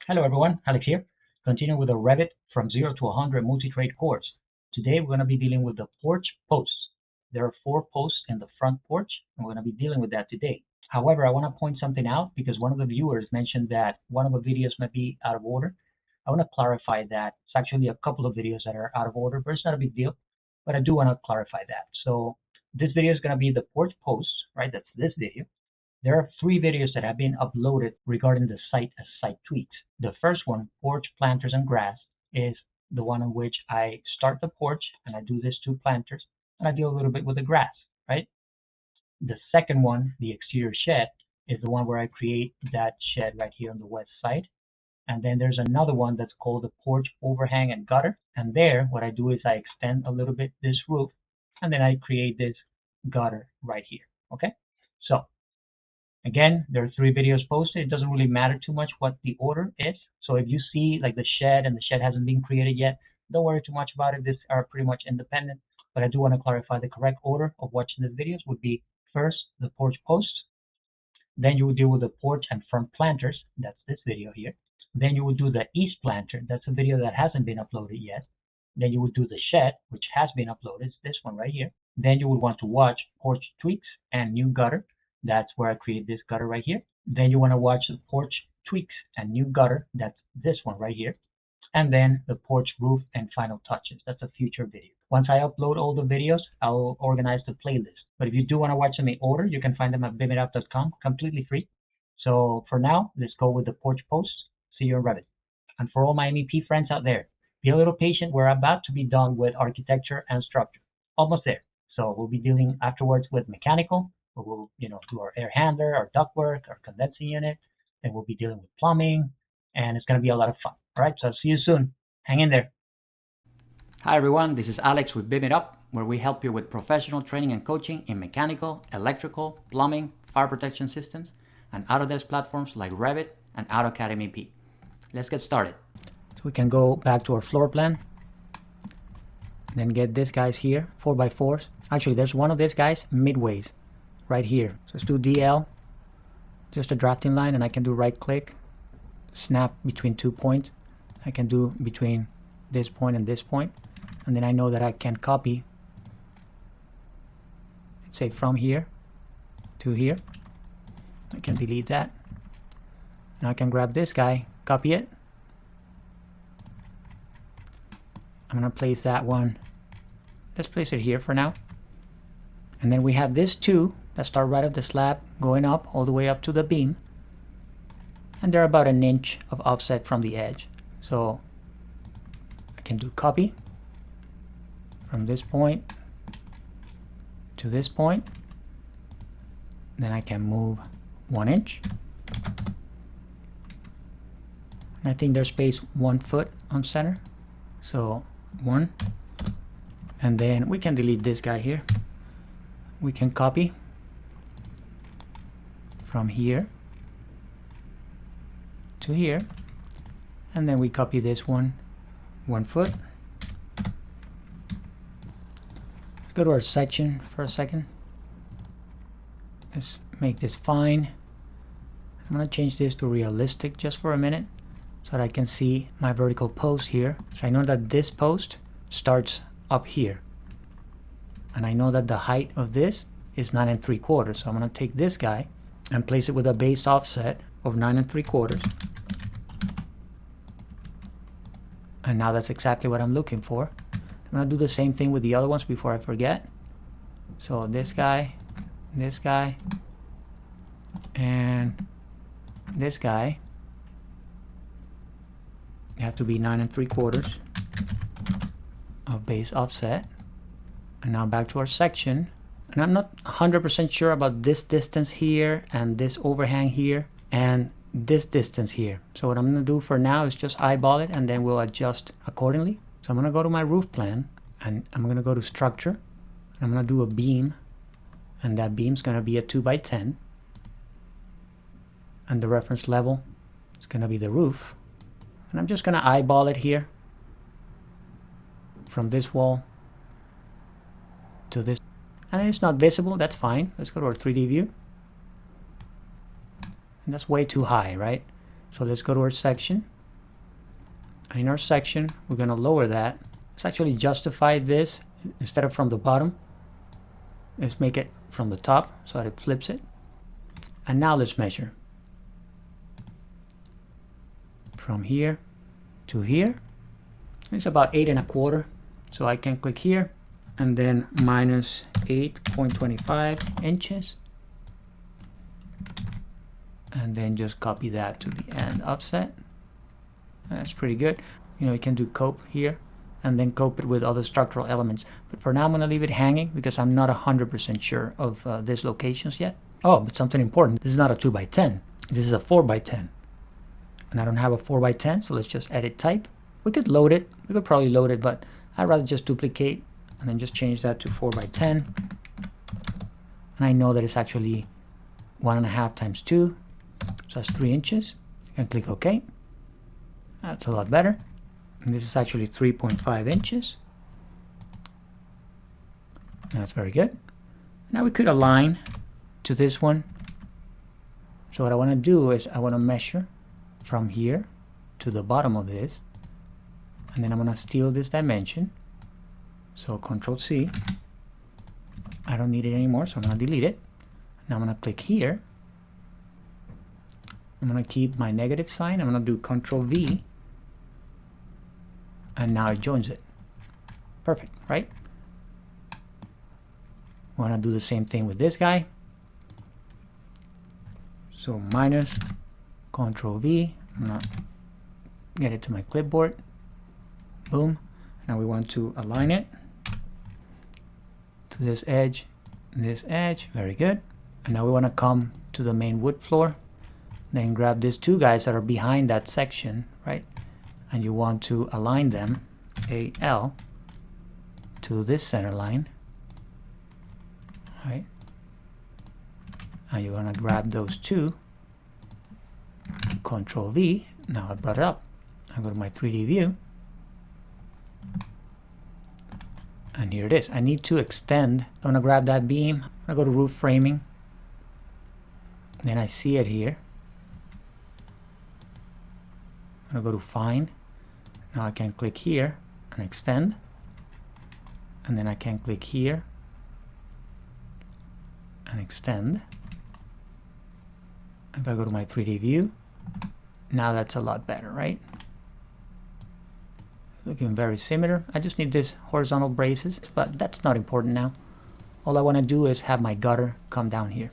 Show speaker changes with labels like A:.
A: Hello everyone, Alex here. Continuing with the Revit from 0 to 100 multi-trade course. Today we're going to be dealing with the porch posts. There are 4 posts in the front porch, and we're going to be dealing with that today. However, I want to point something out because one of the viewers mentioned that one of the videos might be out of order. I want to clarify that it's actually a couple of videos that are out of order, but it's not a big deal. But I do want to clarify that. So this video is going to be the porch posts, right? That's this video. There are 3 videos that have been uploaded regarding the site as site tweaks. The first one, Porch, Planters, and Grass, is the one in which I start the porch and I do these 2 planters and I deal a little bit with the grass, right? The second one, the exterior shed, is the one where I create that shed right here on the west side. And then there's another one that's called the porch overhang and gutter. And there, what I do is I extend a little bit this roof and then I create this gutter right here, okay? So again, there are 3 videos posted. It doesn't really matter too much what the order is. So if you see like the shed and the shed hasn't been created yet, don't worry too much about it. These are pretty much independent. But I do want to clarify the correct order of watching the videos would be first the porch posts, then you would deal with the porch and front planters. That's this video here. Then you would do the east planter. That's a video that hasn't been uploaded yet. Then you would do the shed, which has been uploaded. It's this one right here. Then you would want to watch porch tweaks and new gutter. That's where I create this gutter right here. Then you want to watch the porch tweaks and new gutter. That's this one right here. And then the porch roof and final touches. That's a future video. Once I upload all the videos, I'll organize the playlist. But if you do want to watch them in order, you can find them at BIMitUp.com, completely free. So for now, let's go with the porch posts. See you in Revit. And for all my MEP friends out there, be a little patient. We're about to be done with architecture and structure. Almost there. So we'll be dealing afterwards with mechanical. We'll do our air handler, our ductwork, our condensing unit. Then we'll be dealing with plumbing, and it's going to be a lot of fun. All right, so I'll see you soon. Hang in there.
B: Hi everyone, this is Alex with BIMitUp, where we help you with professional training and coaching in mechanical, electrical, plumbing, fire protection systems, and Autodesk platforms like Revit and AutoCAD MEP. Let's get started. So we can go back to our floor plan, then get these guys here, 4x4s. Actually, there's one of these guys midways, right here. So let's do DL, just a drafting line, and I can do right click, snap between 2 points. I can do between this point and this point, and then I know that I can copy, let's say from here to here. I can delete that. Now I can grab this guy, copy it. I'm gonna place that one. Let's place it here for now. And then we have this 2 that start right at the slab, going up all the way up to the beam. And they're about 1 inch of offset from the edge. So I can do copy from this point to this point. Then I can move 1 inch. And I think they're spaced 1 foot on center. So 1. And then we can delete this guy here. We can copy from here to here, and then we copy this one 1 foot. Let's go to our section for a second. Let's make this fine. I'm going to change this to realistic just for a minute so that I can see my vertical post here. So I know that this post starts up here, and I know that the height of this is 9 3/4. So I'm going to take this guy and place it with a base offset of 9 3/4. And now that's exactly what I'm looking for. I'm going to do the same thing with the other ones before I forget. So this guy, and this guy have to be 9 3/4 of base offset. And now back to our section. And I'm not 100% sure about this distance here and this overhang here and this distance here. So what I'm going to do for now is just eyeball it, and then we'll adjust accordingly. So I'm going to go to my roof plan, and I'm going to go to structure, and I'm going to do a beam, and that beam's going to be a 2x10, and the reference level is going to be the roof, and I'm just going to eyeball it here from this wall to this, and it's not visible. That's fine. Let's go to our 3D view. And that's way too high, right? So let's go to our section. And in our section, we're going to lower that. Let's actually justify this instead of from the bottom. Let's make it from the top so that it flips it. And now let's measure. From here to here. It's about 8 1/4. So I can click here and then minus 8.25 inches. And then just copy that to the end offset. That's pretty good. You know, you can do cope here and then cope it with other structural elements. But for now, I'm going to leave it hanging because I'm not 100% sure of these locations yet. Oh, but something important. This is not a 2x10. This is a 4x10. And I don't have a 4x10, so let's just edit type. We could load it. We could probably load it, but I'd rather just duplicate and then just change that to 4x10. And I know that it's actually 1.5 times 2. So that's 3 inches. And click OK. That's a lot better. And this is actually 3.5 inches. That's very good. Now we could align to this one. So what I want to do is I want to measure from here to the bottom of this. And then I'm going to steal this dimension. So Control C. I don't need it anymore, so I'm going to delete it. Now I'm going to click here. I'm going to keep my negative sign. I'm going to do Control V. And now it joins it. Perfect, right? I want to do the same thing with this guy. So minus Control V. I'm going to get it to my clipboard. Boom. Now we want to align it to this edge and this edge. Very good. And now we want to come to the main wood floor. Then grab these two guys that are behind that section, right? And you want to align them, AL, to this center line, right? And you want to grab those two, Control V. Now I brought it up. I go to my 3D view. And here it is. I need to extend. I'm going to grab that beam. I'm going to go to roof framing. Then I see it here. I'm going to go to Find. Now I can click here and extend. And then I can click here and extend. If I go to my 3D view, now that's a lot better, right? Looking very similar. I just need this horizontal braces, but that's not important now. All I want to do is have my gutter come down here.